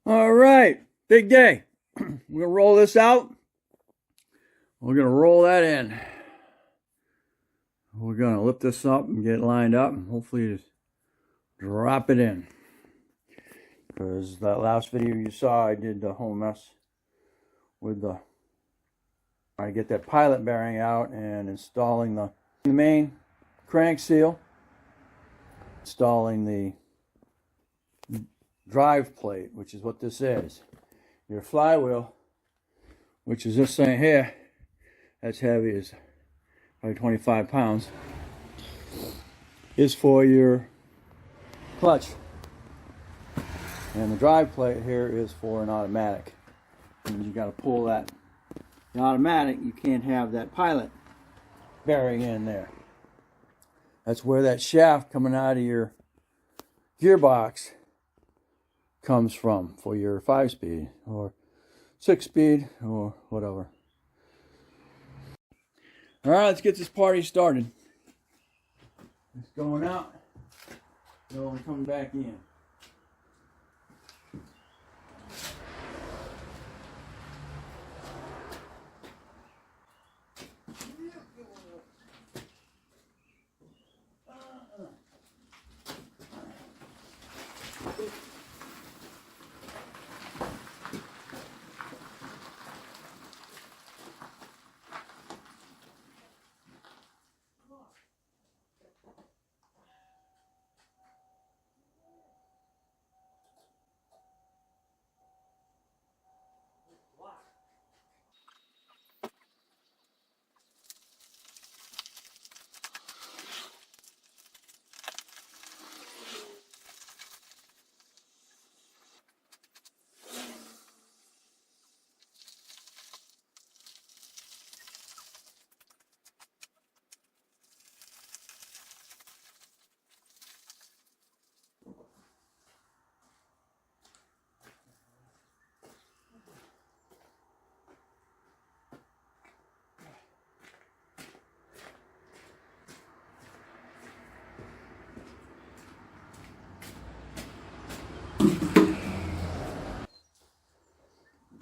All right, big day. We're gonna roll this out. We're gonna roll that in. We're gonna lift this up and get it lined up and hopefully just drop it in. Because that last video you saw, I did the whole mess with I get that pilot bearing out and installing the main crank seal, installing the drive plate, which is what this is. Your flywheel, which is this thing here, that's heavy, is probably 25 pounds, is for your clutch. And the drive plate here is for an automatic. And you got to pull that. The automatic, you can't have that pilot bearing in there. That's where that shaft coming out of your gearbox comes from for your 5-speed or 6-speed or whatever. All right, let's get this party started. It's going out. So we're coming back in.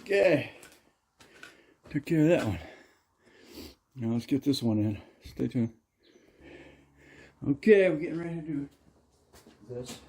Okay, took care of that one. Now let's get this one in. Stay tuned. Okay, we're getting ready to do this.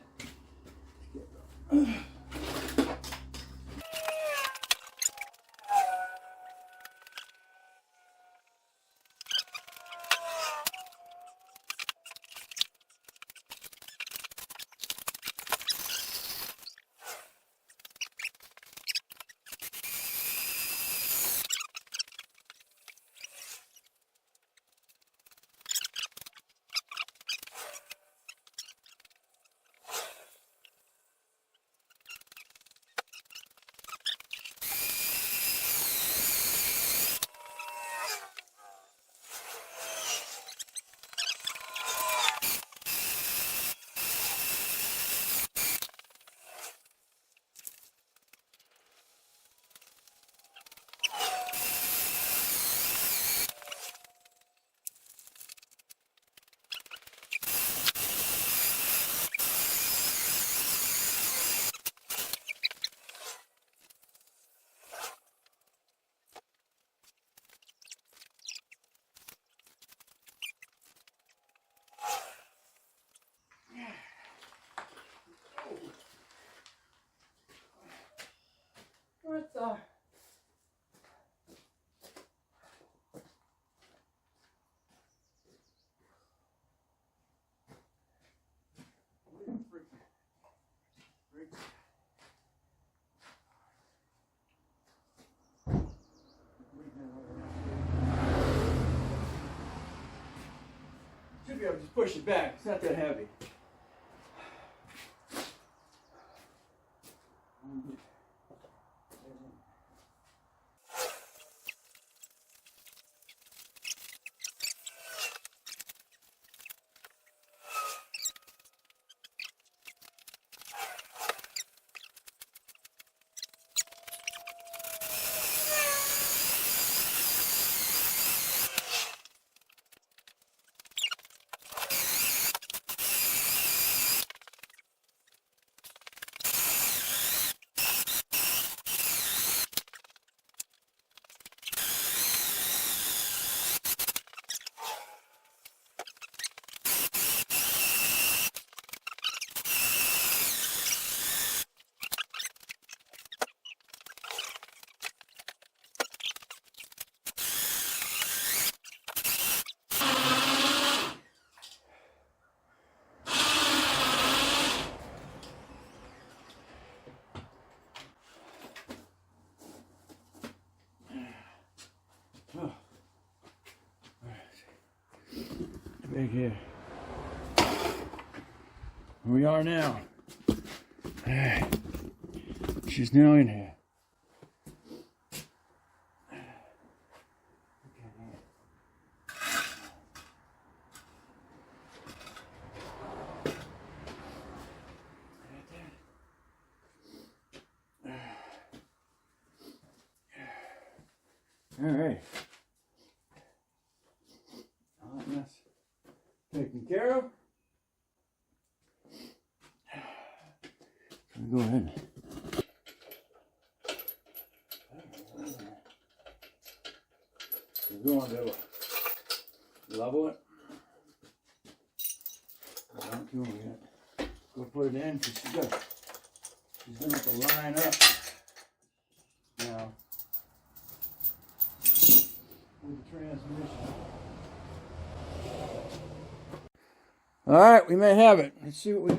What the? Should be able to just push it back. It's not that heavy. big here. Here we are now. Alright. She's now in here. Alright. All that's taken care of. Go ahead. We're going to level it. Not doing it yet. Go put it in because she's going to have to line up now with the transmission. All right, we may have it. Let's see what we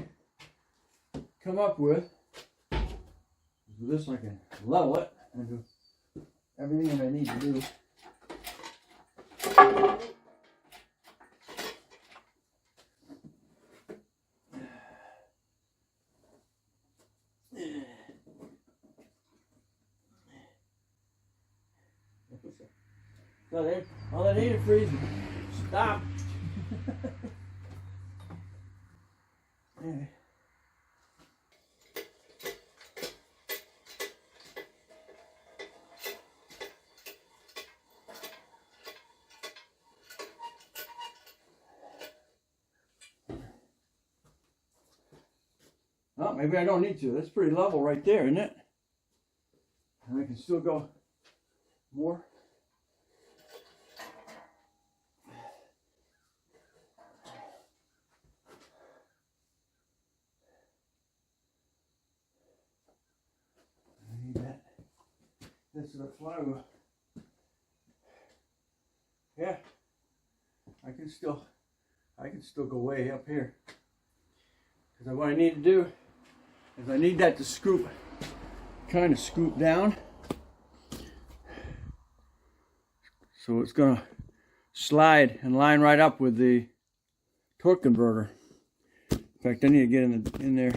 come up with. With this, I can level it and do everything that I need to do. So all I need to freeze is stop. Yeah. Oh, maybe I don't need to. That's pretty level right there, isn't it? And I can still go more. I need that. This is a flywheel. Yeah, I can still go way up here. Because what I need to do is I need that to scoop, kind of scoop down. So it's going to slide and line right up with the torque converter. In fact, I need to get in there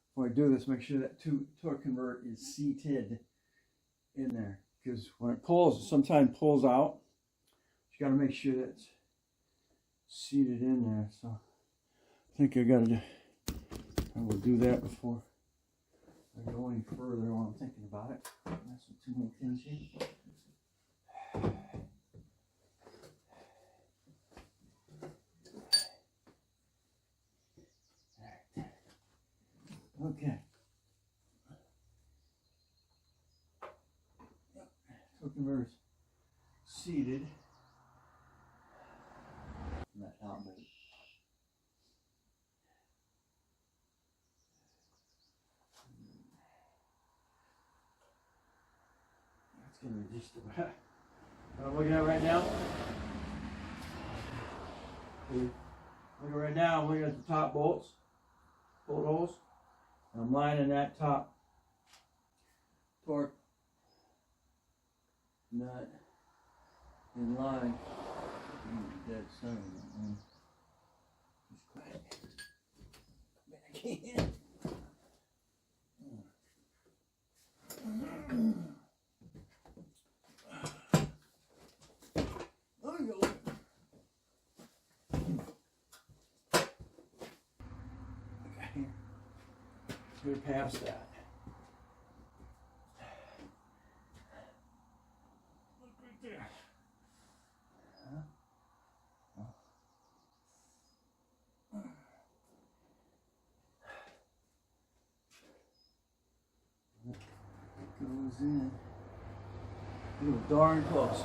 before I do this, make sure that torque converter is seated in there. Because when it pulls, sometimes pulls out. You got to make sure that it's seated in there. So I think I will do that before I go any further while I'm thinking about it. That's too many things here. Okay. Torque converter's seated. Not out, but that's gonna be just about what I'm looking at right now. I'm looking at the top bolt holes. And I'm lining that top torque nut in line. Dead center. Just quiet. I can't. There we go. Okay. We're past that. Look right there. Goes in. Ooh, darn close.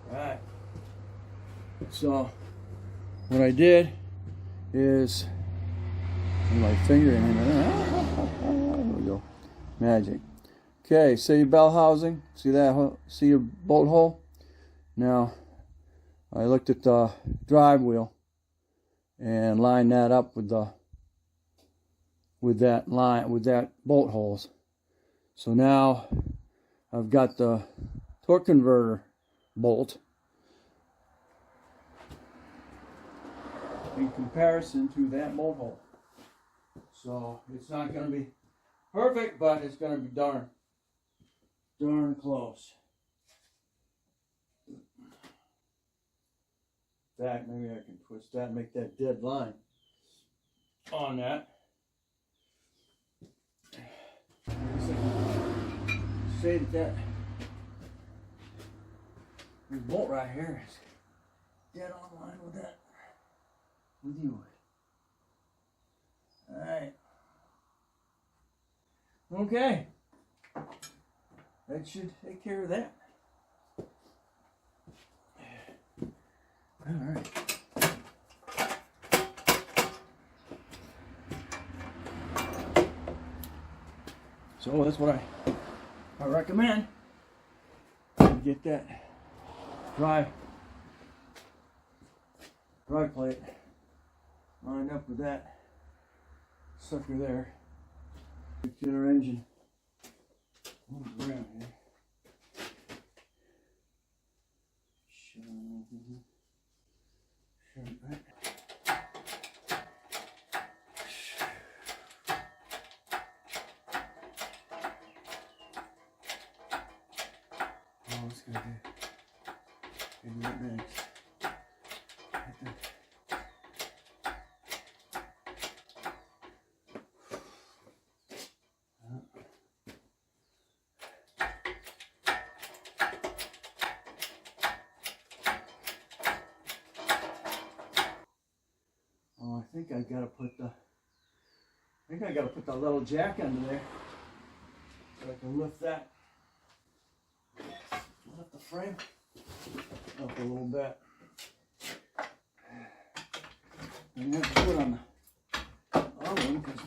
Alright. So what I did is put my finger in there. There we go. Magic. Okay, see your bell housing? See that? See your bolt hole? Now I looked at the drive wheel and lined that up with that bolt holes. So now I've got the torque converter bolt in comparison to that motor. So it's not going to be perfect, but it's going to be darn close. In fact, maybe I can twist that and make that dead line on that. Say that this bolt right here is dead on line with that, with you. Alright. Okay. That should take care of that. Alright. So that's what I recommend. Get that dry plate lined up with that sucker there. Get our engine move around here. Oh, it's gonna do that next. I think I gotta put the little jack under there so I can lift the frame up a little bit. And have to put on the other one because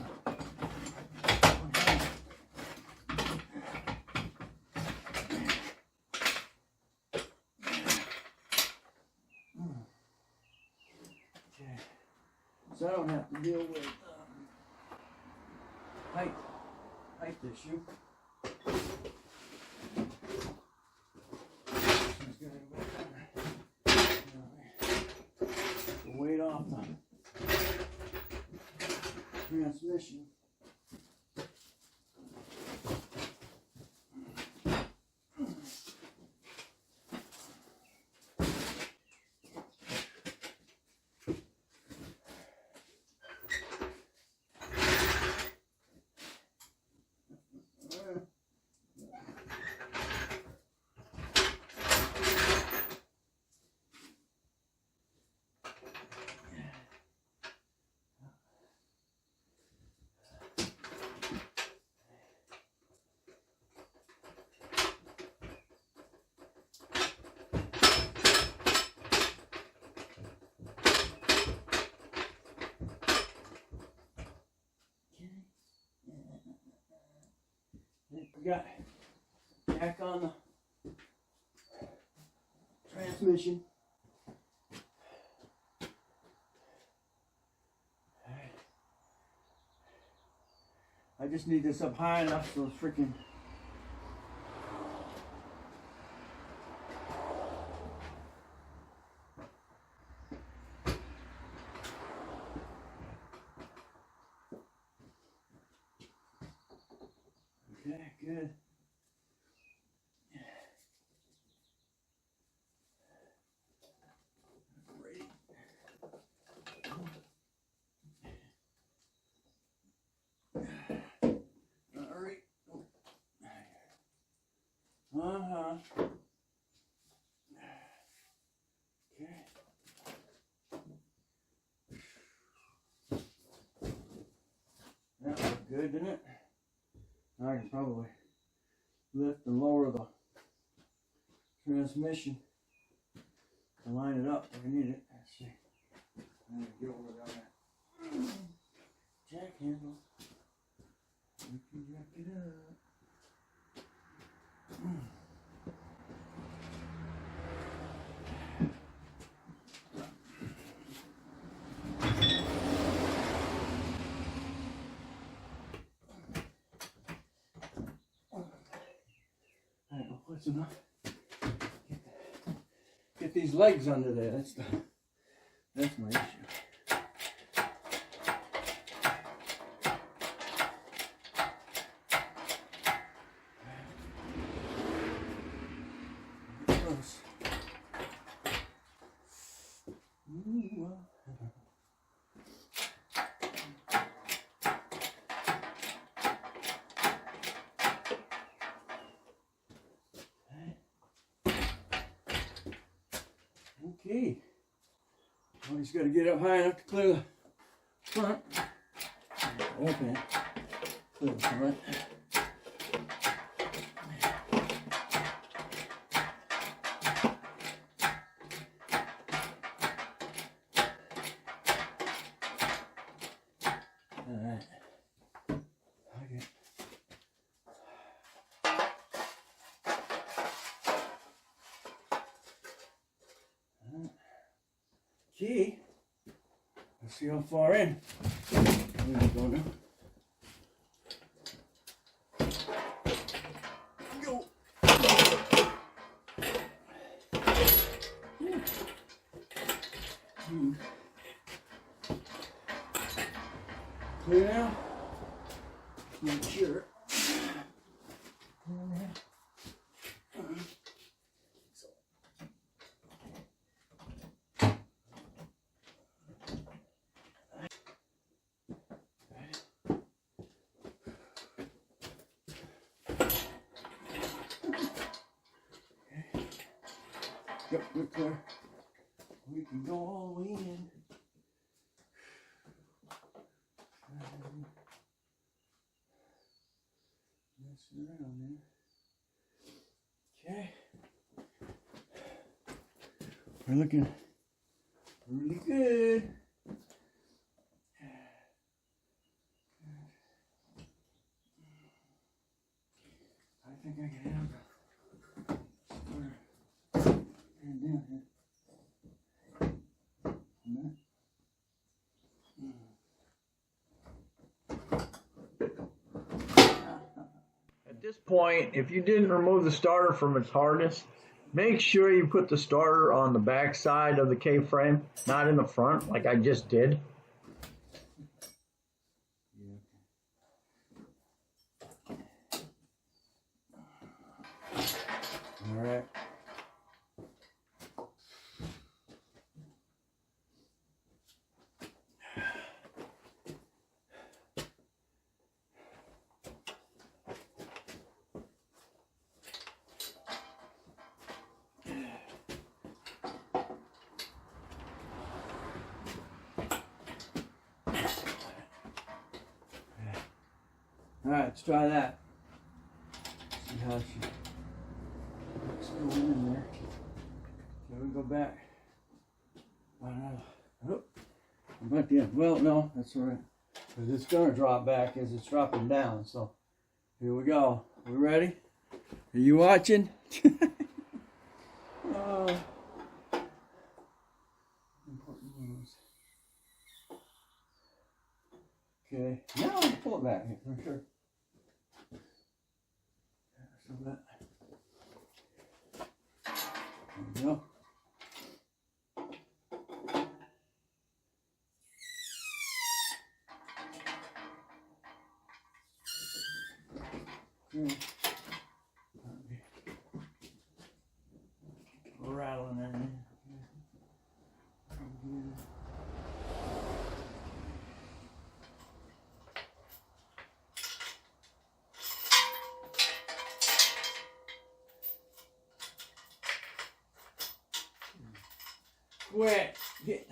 so I don't have to deal with height issue. The weight off the transmission. We got jack on the transmission. I just need this up high enough so it's freaking okay, good. Great. All right. Okay. That looked good, didn't it? I can probably lift and lower the transmission and line it up if I need it. Let's see. I'm going to get over that jack handle. We can jack it up. That's enough. Get these legs under there. That's my issue. Okay. Well, he's got to get up high enough to clear the front. Open it. Clear the front. Alright. Okay. Okay. Let's see how far in. There we go now. Go. Clear now. Make sure. Yep, we're clear. We can go all the way in. Messing around there. Okay. We're looking really good. I think I can have down here. At this point, if you didn't remove the starter from its harness, make sure you put the starter on the back side of the K-frame, not in the front like I just did. All right. All right, let's try that. See how she looks going in there. So we go back. Oh, I'm at the end. Well, no, that's all right. Because it's going to drop back as it's dropping down. So here we go. We ready? Are you watching? Important news. Okay, now I'll pull it back here for sure. So that. There we go. Okay. Rattling in there. Quit. Get.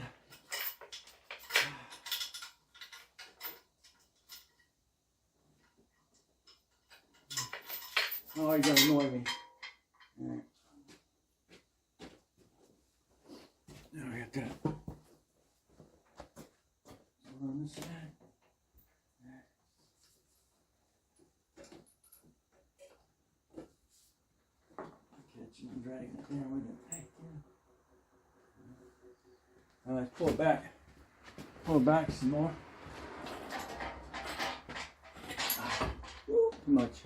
Oh, you're gonna annoy me. All right. Now I got that. On this side. Catching and dragging it down with it. Hey, yeah. Let's pull it back. Pull it back some more. Woo, too much.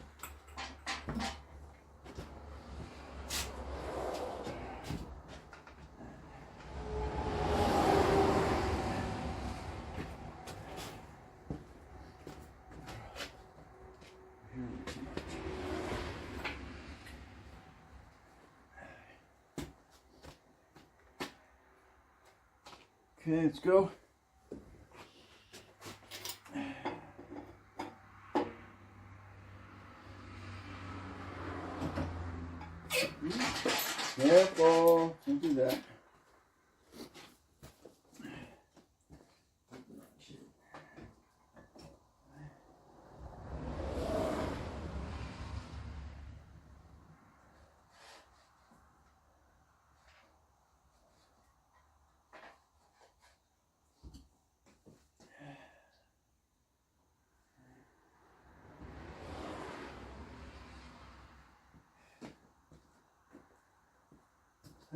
Okay, let's go. Careful, don't do that.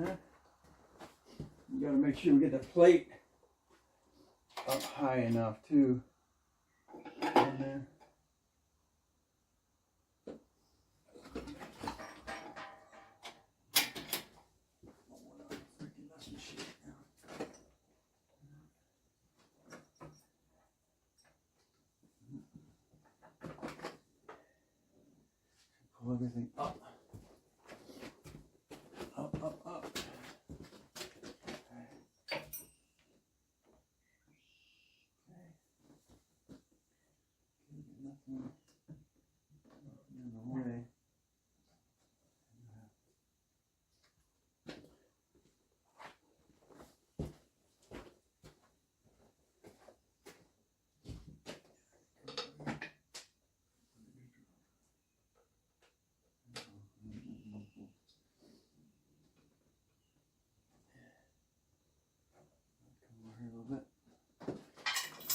Huh? You gotta make sure we get the plate up high enough too. In there. Pull everything up. Up, up, up. Okay. Nothing in the way.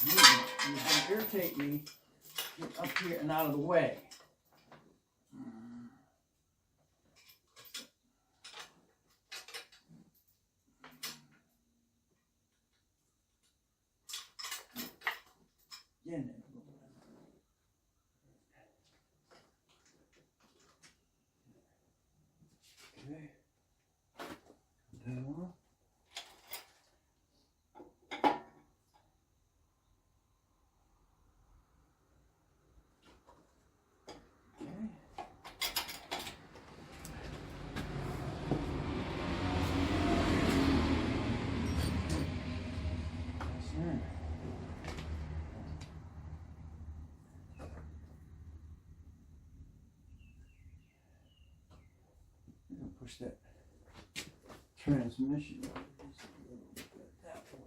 You're going to irritate me. Get up here and out of the way. Yeah, okay. Down. Push that transmission just a little bit that way.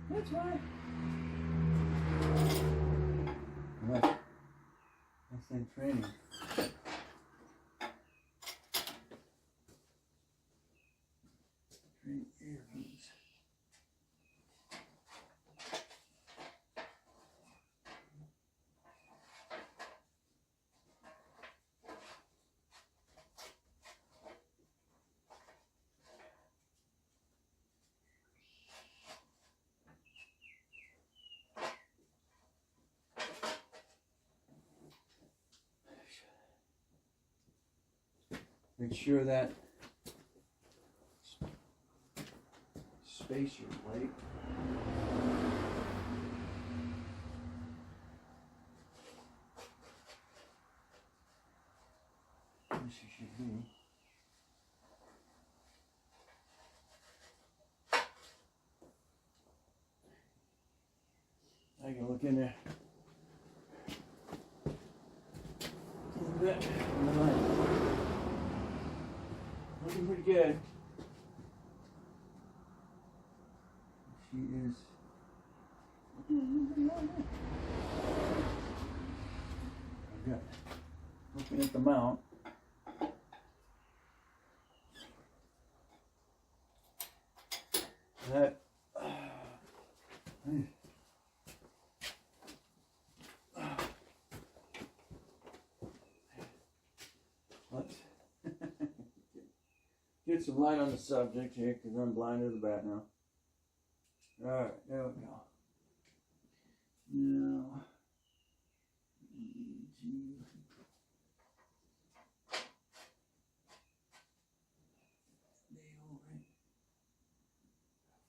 That's right. That's in training. Train earphones. Make sure that spacer plate this should be. I can look in there a little bit. Looking pretty good. She is. I've got looking at the mount. That. Let's get some light on the subject here because I'm blind to the bat now. Alright, there we go. Now,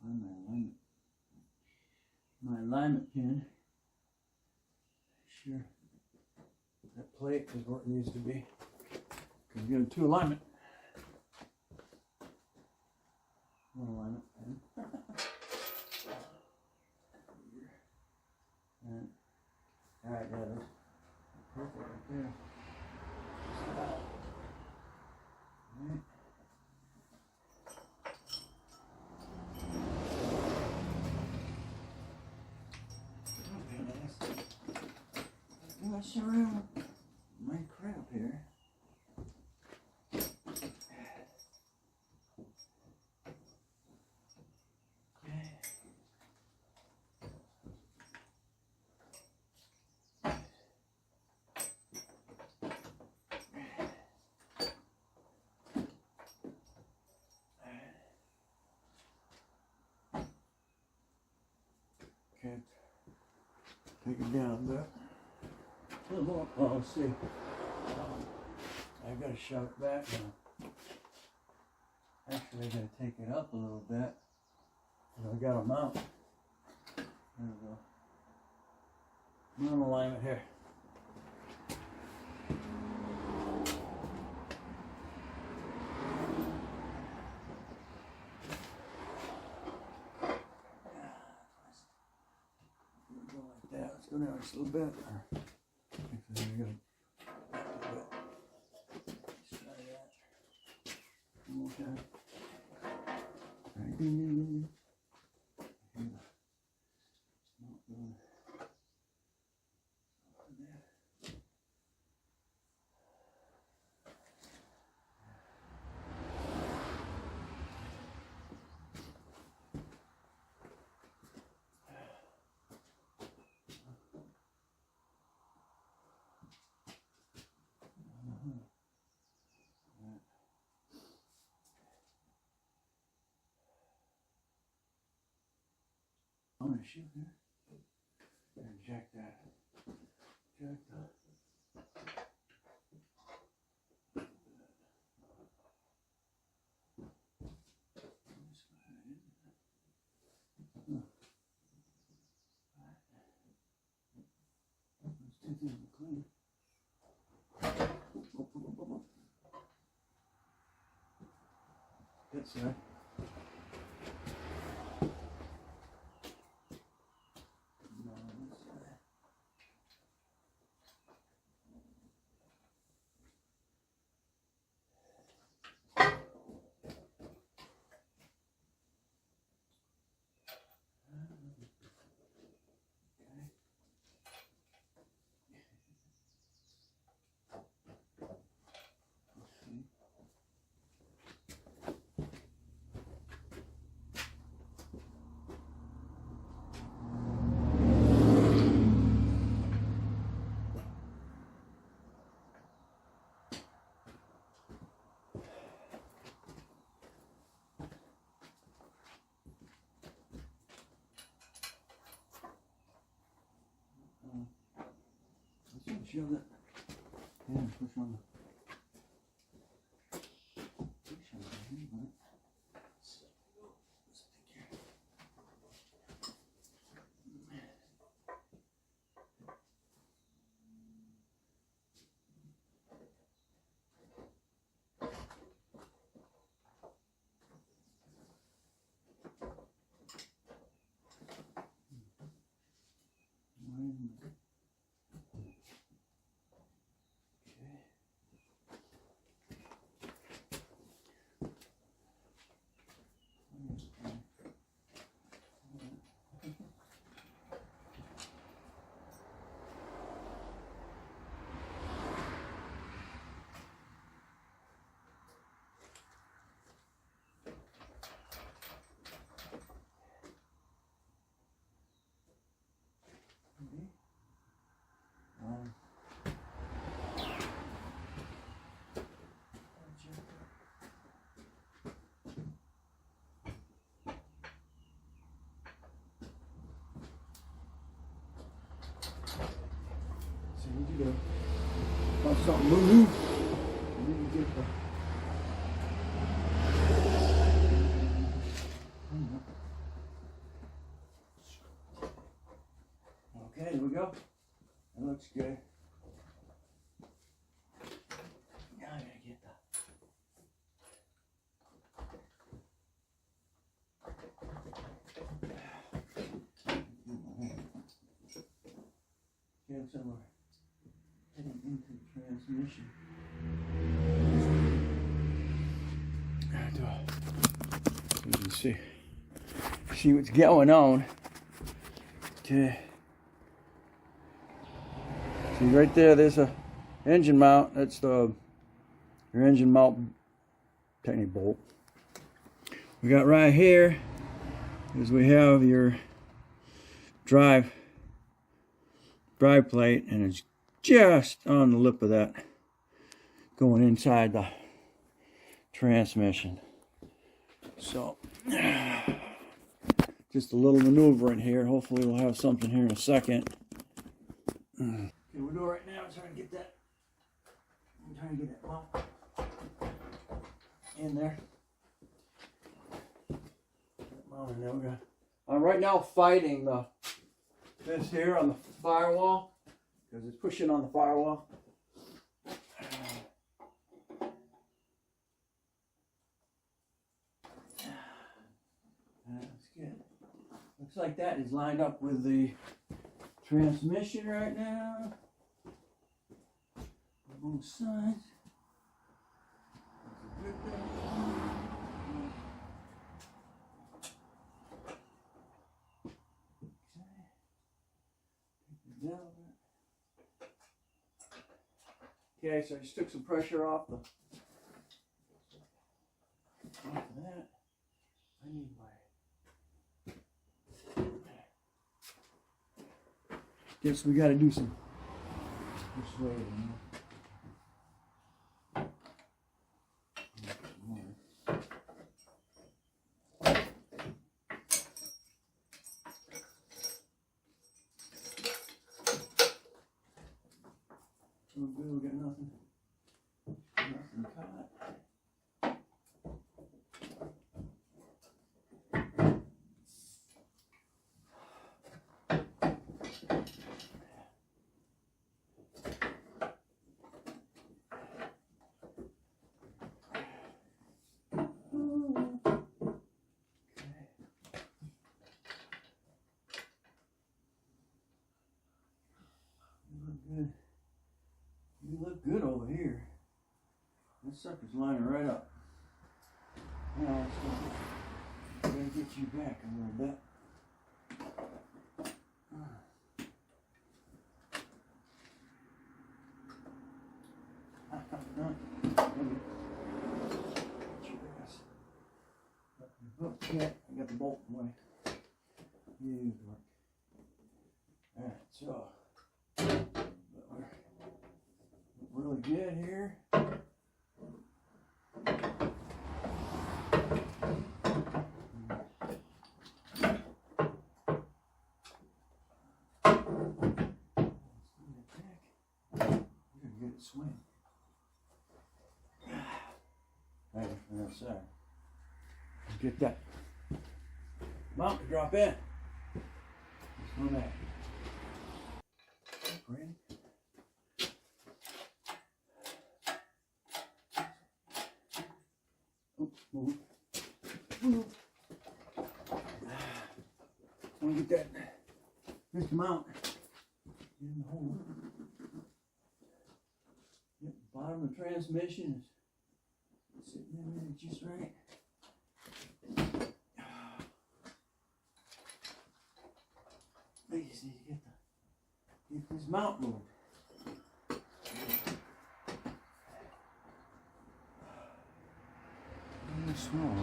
find my alignment pin. Sure, that plate is where it needs to be. Because you got two alignment. One alignment pin. Alright, yeah, that's perfect right there. Alright. Mess around my crap here. Okay. Take it down a bit. A little more. Oh, let's see. I gotta shove it back now. Actually, I gotta take it up a little bit. I got a mount. There we go. Mount alignment here. Go like that. Let's go down just a little bit. Actually, there we go. Let's try that. One more time. All right. Ding, ding, ding. I'm gonna shoot there. And jack that. Jack that. Let's do things clean. That side. Shove that. Yeah, push on the. Push on the hand, right? So you need to want something move. You need to get the. Okay, there we go. That looks good. Now I gotta get the. Get him somewhere. Heading into the transmission. And, you can see what's going on. Okay. See right there, there's a engine mount. That's your engine mount technique bolt. We got right here is we have your drive plate, and it's just on the lip of that going inside the transmission. So just a little maneuvering here. Hopefully we'll have something here in a second. Okay, we'll do it right now. I'm trying to get that. I'm trying to get that mount in there. Mount in there. We're gonna, I'm right now fighting this here on the firewall because it's pushing on the firewall. That's good. Looks like that is lined up with the transmission right now. On both sides. Okay, so I just took some pressure off the that. I need my. Guess we got to do some persuading. Oh, good, we got nothing. Nothing caught. Good. You look good over here. This sucker's lining right up. Now let's go. Gotta get you back a little bit. Okay, I got the bolt away. You work. Alright, so really good here. Get it swing. Right from that side. Get that mount to drop in. Let's go back. Ready? Move. Move. I want to get that. Here's the mount. In the hole. Yep, bottom of the transmission is sitting in there just right. Easy to get this mount moved. Small.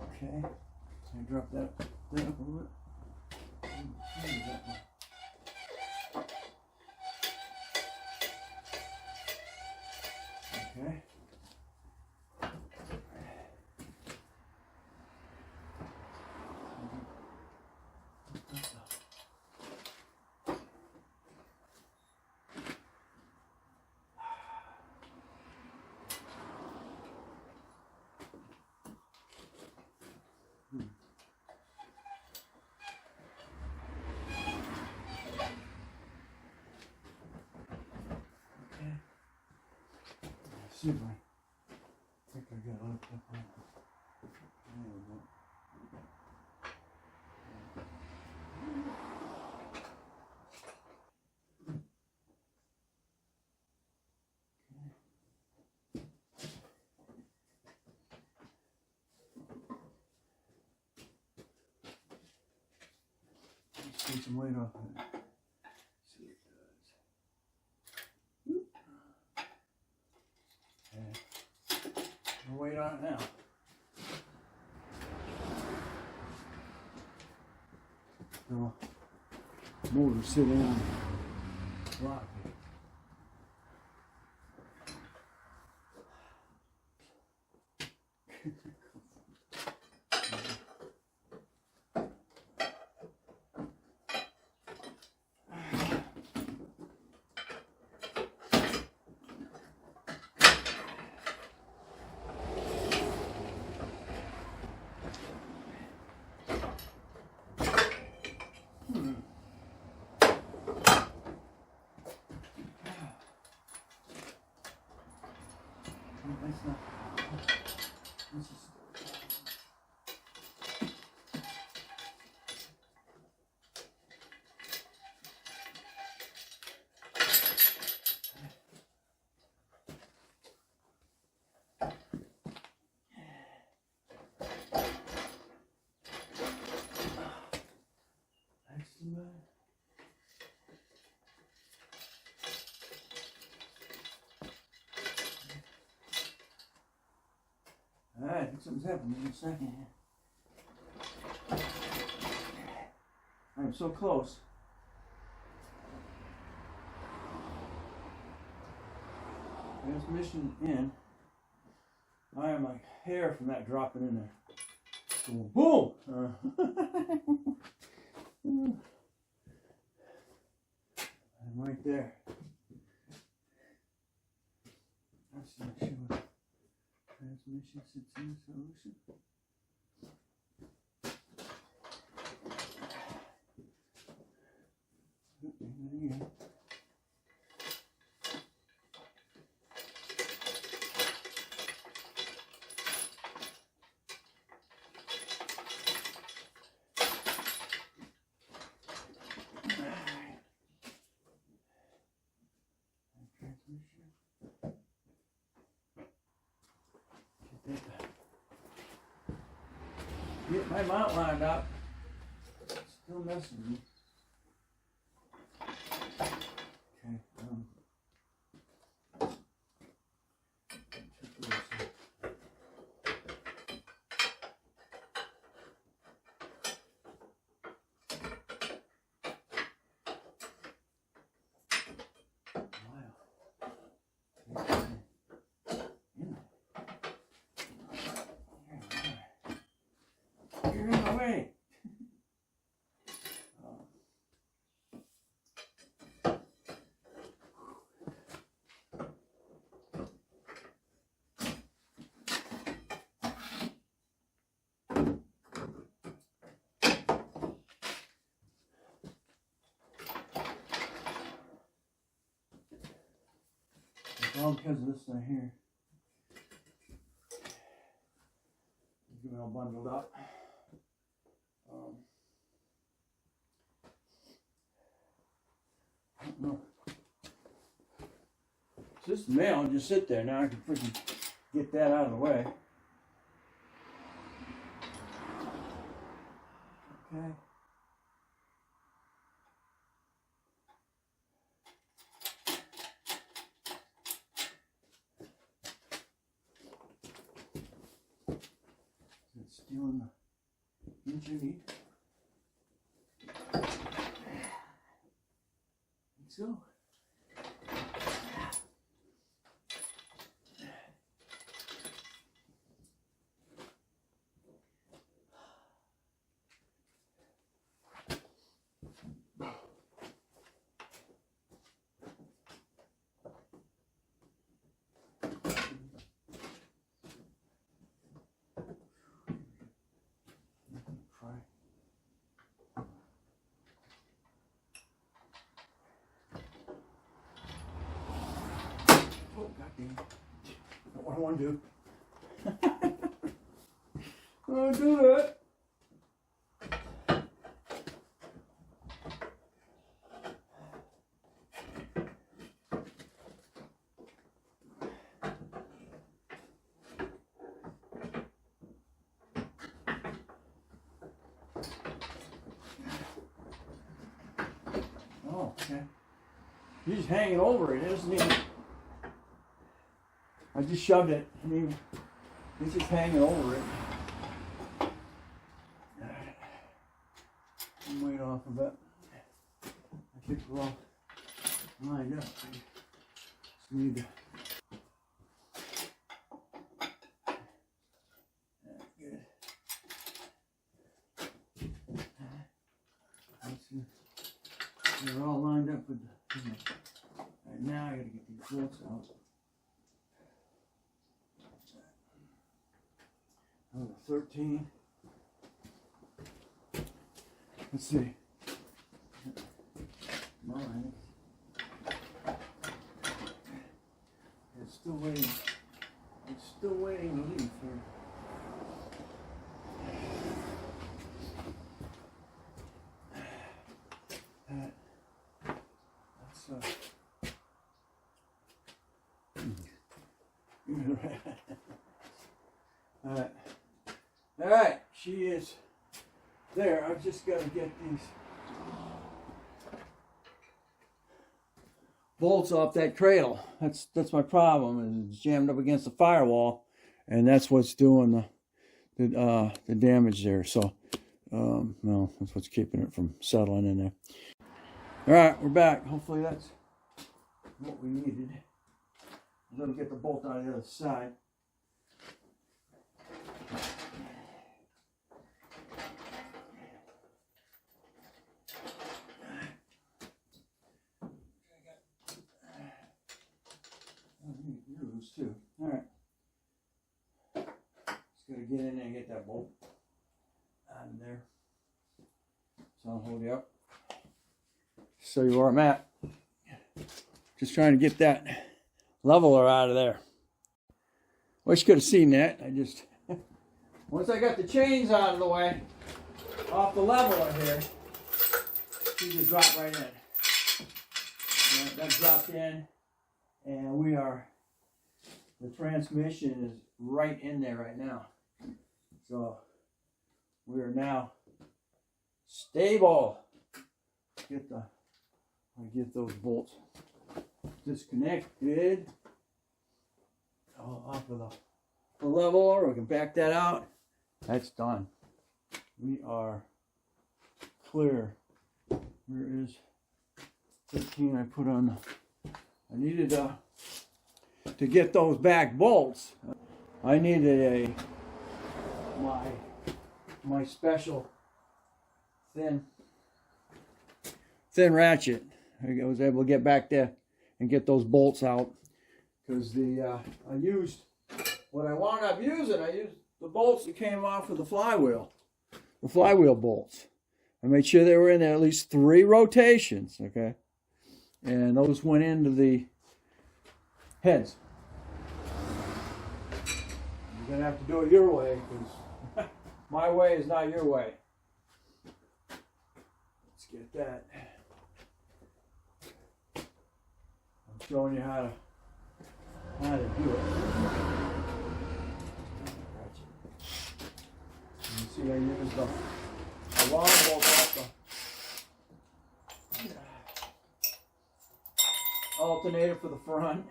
Okay, so I drop that up a little bit. Okay. See if I think I got it hooked up right. There we go. Let's take some weight off of it. See what it does. Okay. No weight on it now. So, motor sit in. rock here. That's not. This is. Alright, I think something's happening in a second here. I'm so close. Transmission in. I am like hair from that dropping in there. Boom! Boom! I'm right there. That's not sure what transmission sits in the solution. There you go. Get my mount lined up. Still messing with me. Okay. You're in the way. It's all because of this thing here. Get it all bundled up. I don't know. So this mail just sit there. Now I can freaking get that out of the way. Okay. It's still in the inch of heat. So. Not what I want to do. I'll do that. Oh, okay. You're just hanging over it. It doesn't even. I just shoved it. I mean, it's just hanging over it. Some weight off of it. I took the wrong lined up. I just need to. Good. They're all lined up with the. Right now, I got to get these bolts out. Number 13. Let's see. Mine. It's still waiting. It's still waiting to leave here. All right, she is there. I've just got to get these bolts off that cradle. That's my problem. It's jammed up against the firewall, and that's what's doing the damage there. So, no, that's what's keeping it from settling in there. All right, we're back. Hopefully that's what we needed. Let me get the bolt out of the other side. Too. All right. Just gotta get in there and get that bolt out of there. So I'll hold you up. Show you where I'm at. Just trying to get that leveler out of there. Wish you could have seen that. I just once I got the chains out of the way off the leveler here, she just dropped right in. That dropped in, and we are. The transmission is right in there right now. So we are now stable. Get those bolts disconnected off of the leveler. We can back that out. That's done. We are clear. Where is 13 I put on I needed to get those back bolts. I needed my special thin ratchet. I was able to get back there and get those bolts out because I used what I wound up using. I used the bolts that came off of the flywheel bolts. I made sure they were in there at least 3 rotations. Okay, and those went into the heads. You're gonna have to do it your way because my way is not your way. Let's get that. I'm showing you how to do it. You see, I use the long bolt off the alternator for the front.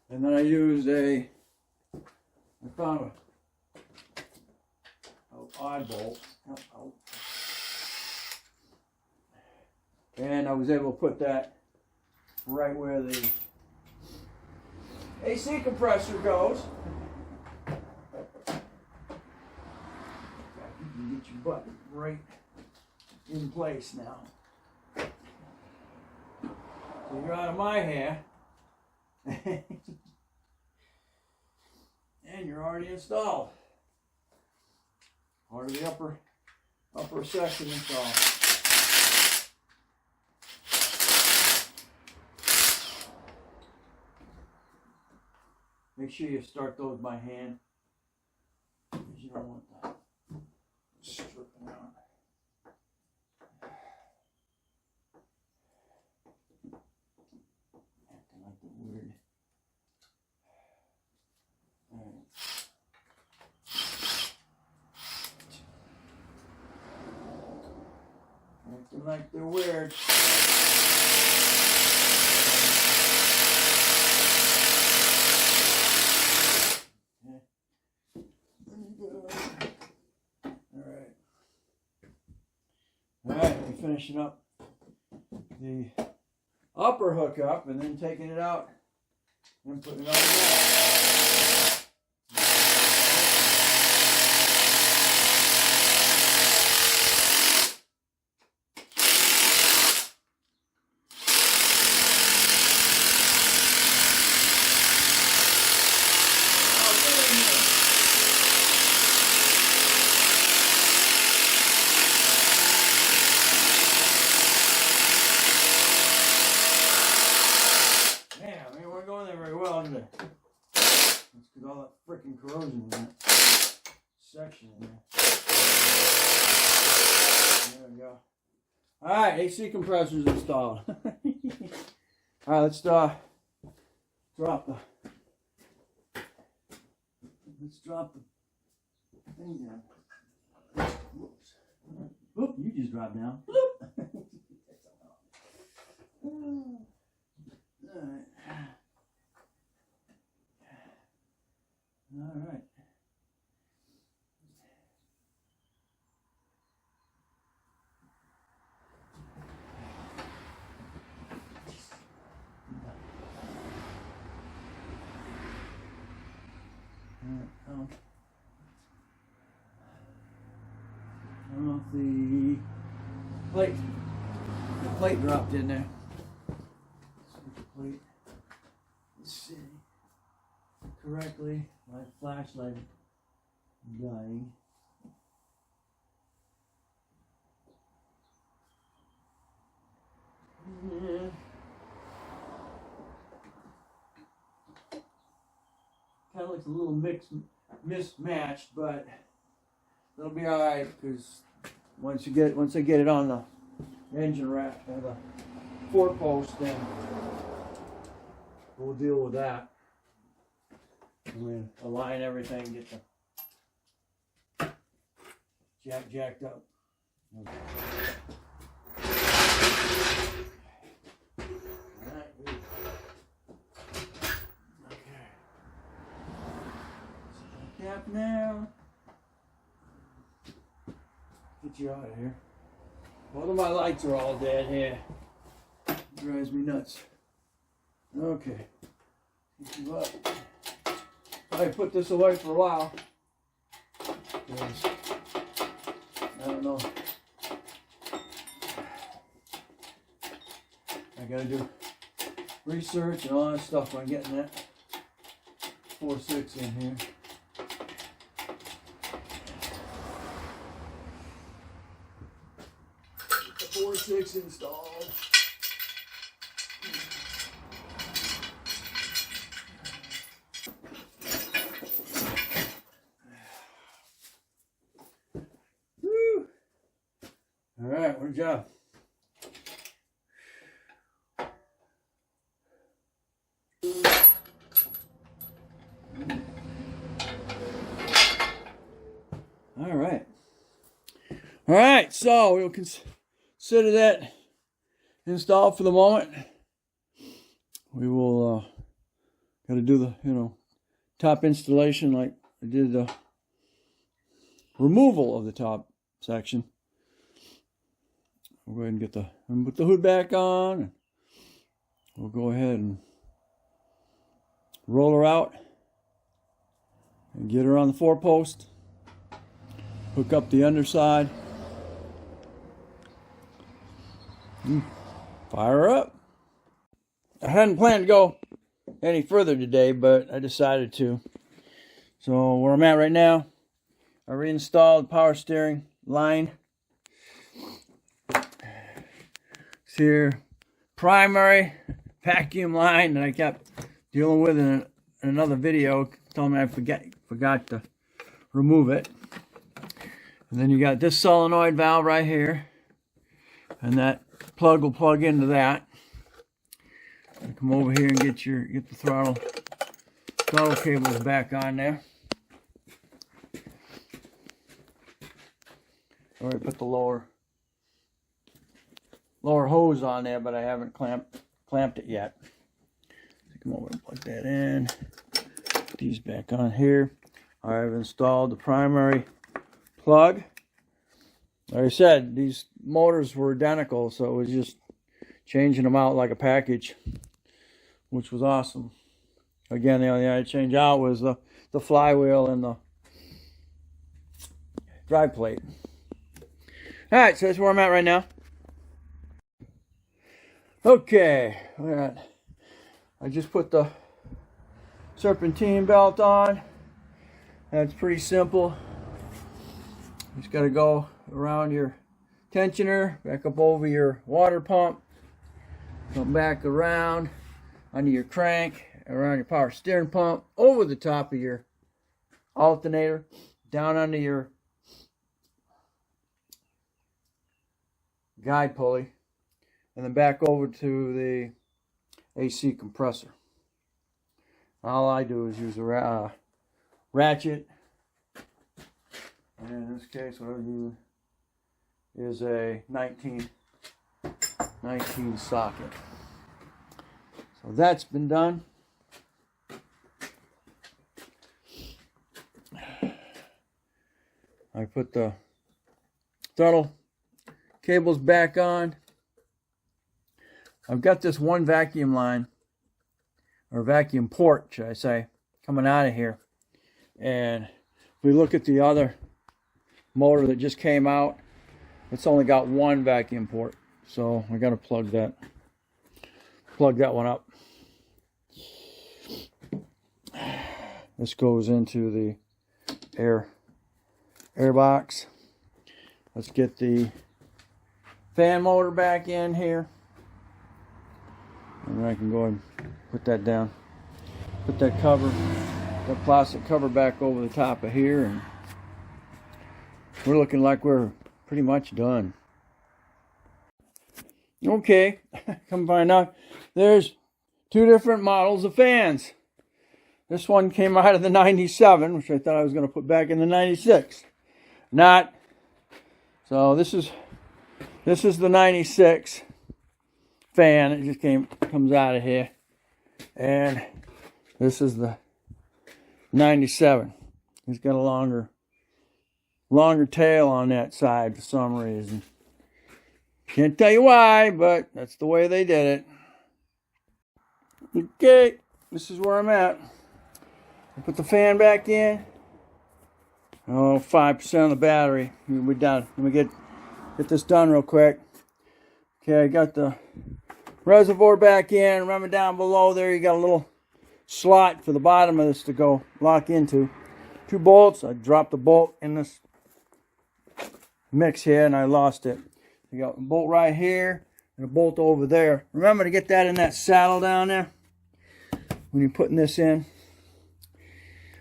And then I used I found an odd bolt. And I was able to put that right where the AC compressor goes. You can get your butt right in place now. So you're out of my hair. And you're already installed. Part of the upper section installed. Make sure you start those by hand, because you don't want that stripping out. Acting like the weird. Acting like they're weird. finishing up the upper hookup and then taking it out and putting it on the wall. All that freaking corrosion in that section in there. There we go. Alright, AC compressors installed. Alright, let's drop the thing down. Whoops. Oop, you just dropped down. Alright. All right. I don't know if the plate dropped in there. Let's see correctly. My flashlight dying. Yeah. Kind of looks a little mismatched, but it'll be all right because once I get it on the engine rack or the 4-post, then we'll deal with that. I'm going to align everything, get the jacked up. Okay. Alright, good. Okay. Cap now. Get you out of here. Both of my lights are all dead here. It drives me nuts. Okay. Get you up. I put this away for a while. I don't know. I gotta do research and all that stuff when getting that 4.6 in here. Get the 4.6 installed. All right, good job. All right, so we'll consider that installed for the moment. We will got to do the top installation like I did the removal of the top section. We'll go ahead and put the hood back on. And we'll go ahead and roll her out and get her on the 4-post. Hook up the underside. Fire her up. I hadn't planned to go any further today, but I decided to. So where I'm at right now, I reinstalled the power steering line. It's here, primary vacuum line that I kept dealing with in another video. Told me I forgot to remove it. And then you got this solenoid valve right here, and that plug will plug into that. And come over here and get the throttle cables back on there. I already put the lower hose on there, but I haven't clamped it yet. So come over and plug that in. Put these back on here. I've installed the primary plug Like I said, these motors were identical, so it was just changing them out like a package, which was awesome. Again, the only thing I changed out was the flywheel and the drive plate. All right, so that's where I'm at right now. Okay, I just put the serpentine belt on. That's pretty simple. Just got to go around your tensioner, back up over your water pump, come back around under your crank, around your power steering pump, over the top of your alternator, down under your guide pulley, and then back over to the AC compressor. All I do is use a ratchet, and in this case what I use is a 19 socket. So that's been done. I put the throttle cables back on. I've got this one vacuum line, or vacuum port, should I say, coming out of here. And if we look at the other motor that just came out, it's only got one vacuum port. So I got to plug that one up. This goes into the air box. Let's get the fan motor back in here, and then I can go and put that down, put that plastic cover back over the top of here, and we're looking like we're pretty much done. Okay, come find out there's two different models of fans. This one came out of the 97, which I thought I was going to put back in the 96. Not. So this is the 96 fan. It just comes out of here. And this is the 97. It's got a longer tail on that side for some reason. Can't tell you why, but that's the way they did it. Okay, this is where I'm at. I put the fan back in. 5% of the battery. We're done. Let me get this done real quick. Okay, I got the reservoir back in. Remember down below there, you got a little slot for the bottom of this to go lock into. 2 bolts. I dropped the bolt in this mix here and I lost it. You got a bolt right here and a bolt over there. Remember to get that in that saddle down there when you're putting this in.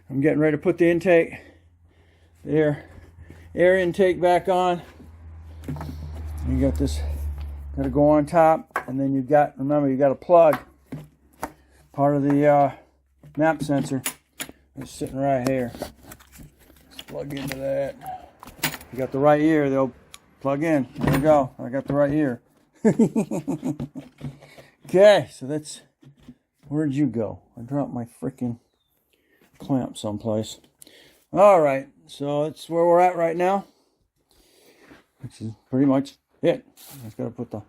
I'm getting ready to put the intake, the air intake back on. You got this, got to go on top, and then you've got, remember, you got to plug part of the map sensor. It's sitting right here. Let's plug into that. You got the right ear, they'll plug in. There we go. I got the right ear. Okay, so that's, where'd you go? I dropped my freaking clamp someplace. All right, so that's where we're at right now, which is pretty much it. Just got to put the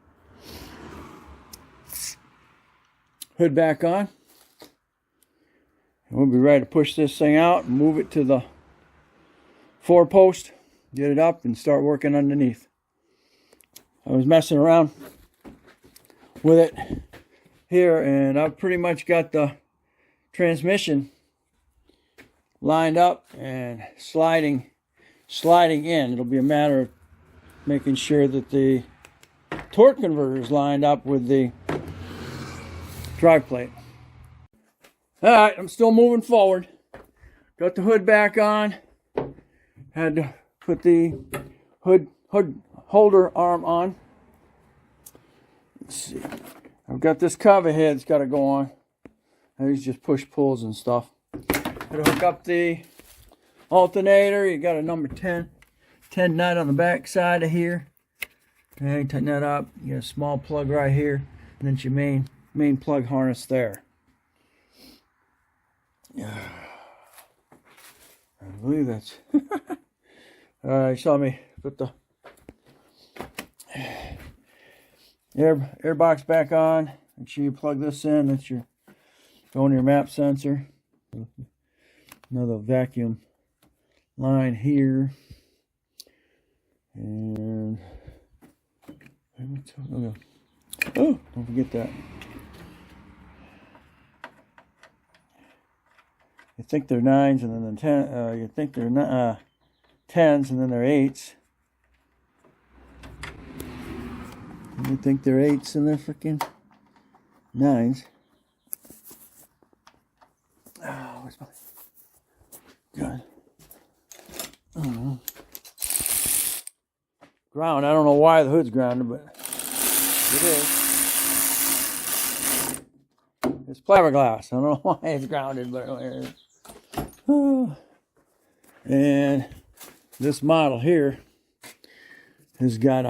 hood back on. And we'll be ready to push this thing out and move it to the 4-post, get it up, and start working underneath. I was messing around with it here, and I've pretty much got the transmission lined up and sliding in. It'll be a matter of making sure that the torque converter is lined up with the drive plate. All right, I'm still moving forward. Got the hood back on. Had to put the hood holder arm on. Let's see. I've got this cover here that's got to go on. These just push pulls and stuff. Got to hook up the alternator. You got a number 10 nut on the back side of here. Okay, tighten that up. You got a small plug right here, and then it's your main plug harness there. I believe that's. You saw me put the Air box back on. Make sure you plug this in. That's your going to your map sensor. Another vacuum line here. And oh, don't forget that. You think they're 9s and then they're 10. You think they're 10s and then they're 8s. You think they're 8s and they're freaking 9s. Oh, where's my gun? I don't know. Ground. I don't know why the hood's grounded, but it is. It's fiberglass. I don't know why it's grounded, but it is. Oh. And this model here has got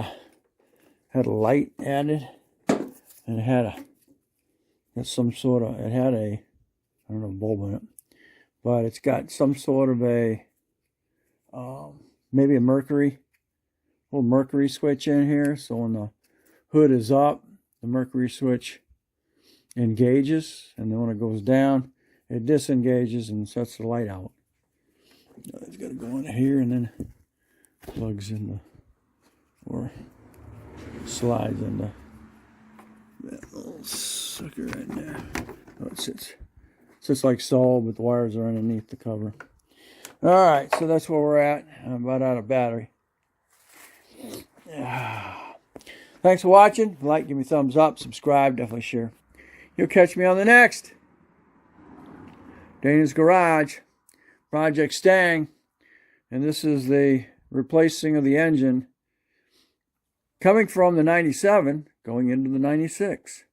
had a light added, and it had I don't know, bulb in it, but it's got some sort of a maybe a little mercury switch in here. So when the hood is up, the mercury switch engages, and then when it goes down, it disengages and sets the light out. It's got to go in here and then plugs in or slides into that little sucker right there. Oh, it sits like so, but the wires are underneath the cover. All right, so that's where we're at. I'm about out of battery. Thanks for watching. Like, give me a thumbs up, subscribe, definitely share. You'll catch me on the next Dana's Garage Project Stang, and this is the replacing of the engine coming from the 97 going into the 96.